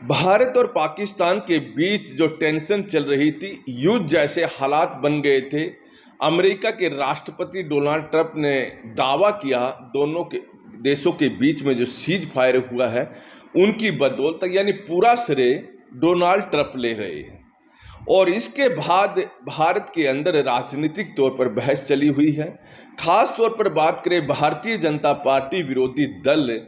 भारत और पाकिस्तान के बीच जो टेंशन चल रही थी, युद्ध जैसे हालात बन गए थे। अमेरिका के राष्ट्रपति डोनाल्ड ट्रंप ने दावा किया दोनों के देशों के बीच में जो सीज फायर हुआ है उनकी बदौलत, यानी पूरा श्रेय डोनाल्ड ट्रंप ले रहे हैं। और इसके बाद भारत के अंदर राजनीतिक तौर पर बहस चली हुई है। खास तौर पर बात करें, भारतीय जनता पार्टी विरोधी दल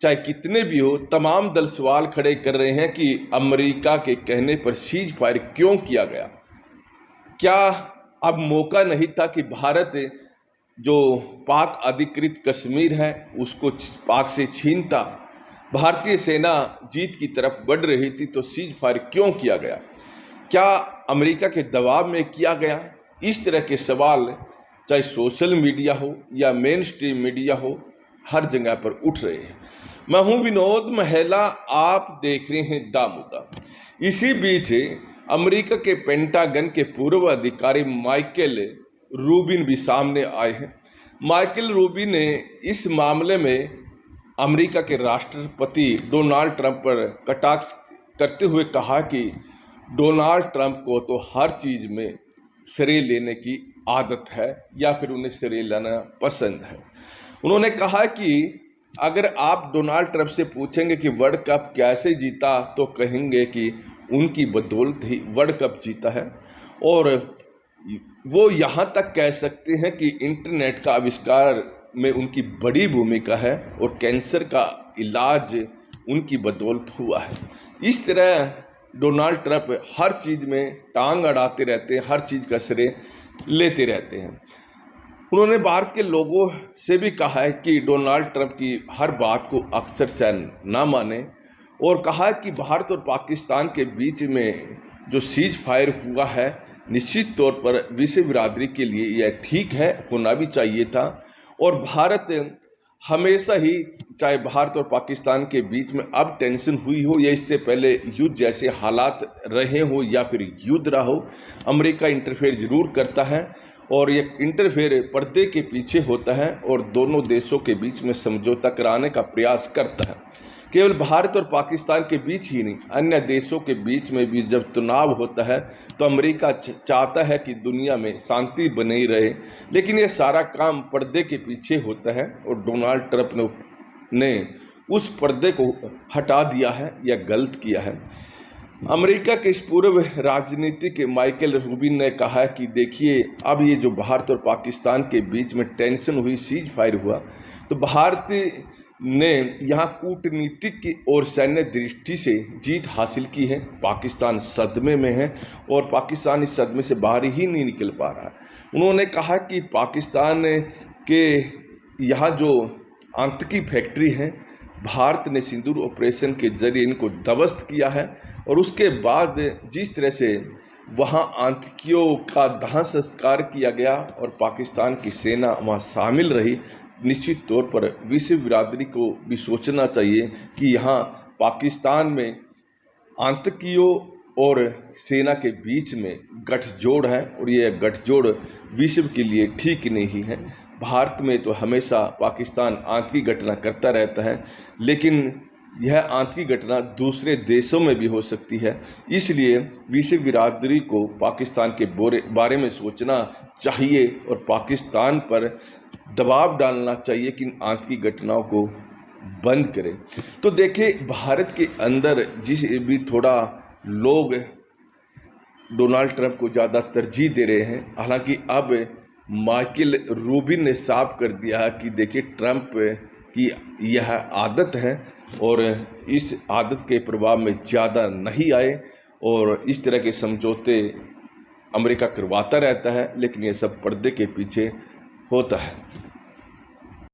चाहे कितने भी हो, तमाम दल सवाल खड़े कर रहे हैं कि अमेरिका के कहने पर सीज फायर क्यों किया गया। क्या अब मौका नहीं था कि भारत जो पाक अधिकृत कश्मीर है उसको पाक से छीनता? भारतीय सेना जीत की तरफ बढ़ रही थी तो सीज फायर क्यों किया गया? क्या अमेरिका के दबाव में किया गया? इस तरह के सवाल चाहे सोशल मीडिया हो या मेन स्ट्रीम मीडिया हो, हर जगह पर उठ रहे हैं। मैं हूं विनोद महिला, आप देख रहे हैं दा मुद्दा। इसी बीच अमेरिका के पेंटागन के पूर्व अधिकारी माइकल रूबिन भी सामने आए हैं। माइकल रूबिन ने इस मामले में अमेरिका के राष्ट्रपति डोनाल्ड ट्रंप पर कटाक्ष करते हुए कहा कि डोनाल्ड ट्रंप को तो हर चीज़ में श्रेय लेने की आदत है या फिर उन्हें श्रेय लेना पसंद है। उन्होंने कहा कि अगर आप डोनाल्ड ट्रंप से पूछेंगे कि वर्ल्ड कप कैसे जीता तो कहेंगे कि उनकी बदौलत ही वर्ल्ड कप जीता है। और वो यहाँ तक कह सकते हैं कि इंटरनेट का आविष्कार में उनकी बड़ी भूमिका है और कैंसर का इलाज उनकी बदौलत हुआ है। इस तरह डोनाल्ड ट्रंप हर चीज़ में टांग अड़ाते रहते हैं, हर चीज़ का श्रेय लेते रहते हैं। उन्होंने भारत के लोगों से भी कहा है कि डोनाल्ड ट्रंप की हर बात को अक्सर सहन ना माने और कहा कि भारत और पाकिस्तान के बीच में जो सीज फायर हुआ है निश्चित तौर पर विश्व बिरादरी के लिए यह ठीक है, होना भी चाहिए था। और भारत हमेशा ही, चाहे भारत और पाकिस्तान के बीच में अब टेंशन हुई हो या इससे पहले युद्ध जैसे हालात रहे हो या फिर युद्ध रहा हो, अमेरिका इंटरफेयर जरूर करता है और ये इंटरफेयर पर्दे के पीछे होता है और दोनों देशों के बीच में समझौता कराने का प्रयास करता है। केवल भारत और पाकिस्तान के बीच ही नहीं, अन्य देशों के बीच में भी जब तनाव होता है तो अमेरिका चाहता है कि दुनिया में शांति बनी रहे, लेकिन ये सारा काम पर्दे के पीछे होता है और डोनाल्ड ट्रंप ने उस पर्दे को हटा दिया है या गलत किया है। अमेरिका के इस पूर्व राजनीतिक माइकल रूबिन ने कहा कि देखिए, अब ये जो भारत और पाकिस्तान के बीच में टेंशन हुई, सीज फायर हुआ, तो भारत ने यहाँ कूटनीतिक और सैन्य दृष्टि से जीत हासिल की है। पाकिस्तान सदमे में है और पाकिस्तान इस सदमे से बाहर ही नहीं निकल पा रहा। उन्होंने कहा कि पाकिस्तान के यहाँ जो आतंकी फैक्ट्री है, भारत ने सिंदूर ऑपरेशन के जरिए इनको ध्वस्त किया है और उसके बाद जिस तरह से वहाँ आतंकियों का दाह संस्कार किया गया और पाकिस्तान की सेना वहाँ शामिल रही, निश्चित तौर पर विश्व बिरादरी को भी सोचना चाहिए कि यहाँ पाकिस्तान में आतंकियों और सेना के बीच में गठजोड़ है और यह गठजोड़ विश्व के लिए ठीक नहीं है। भारत में तो हमेशा पाकिस्तान आतंकी घटना करता रहता है, लेकिन यह आतंकी घटना दूसरे देशों में भी हो सकती है। इसलिए विश्व बिरादरी को पाकिस्तान के बारे में सोचना चाहिए और पाकिस्तान पर दबाव डालना चाहिए कि इन आतंकी घटनाओं को बंद करें। तो देखिए, भारत के अंदर जिस भी थोड़ा लोग डोनाल्ड ट्रंप को ज़्यादा तरजीह दे रहे हैं, हालांकि अब माइकल रूबिन ने साफ कर दिया है कि देखिए, ट्रंप की यह आदत है और इस आदत के प्रभाव में ज़्यादा नहीं आए और इस तरह के समझौते अमेरिका करवाता रहता है, लेकिन ये सब पर्दे के पीछे होता है।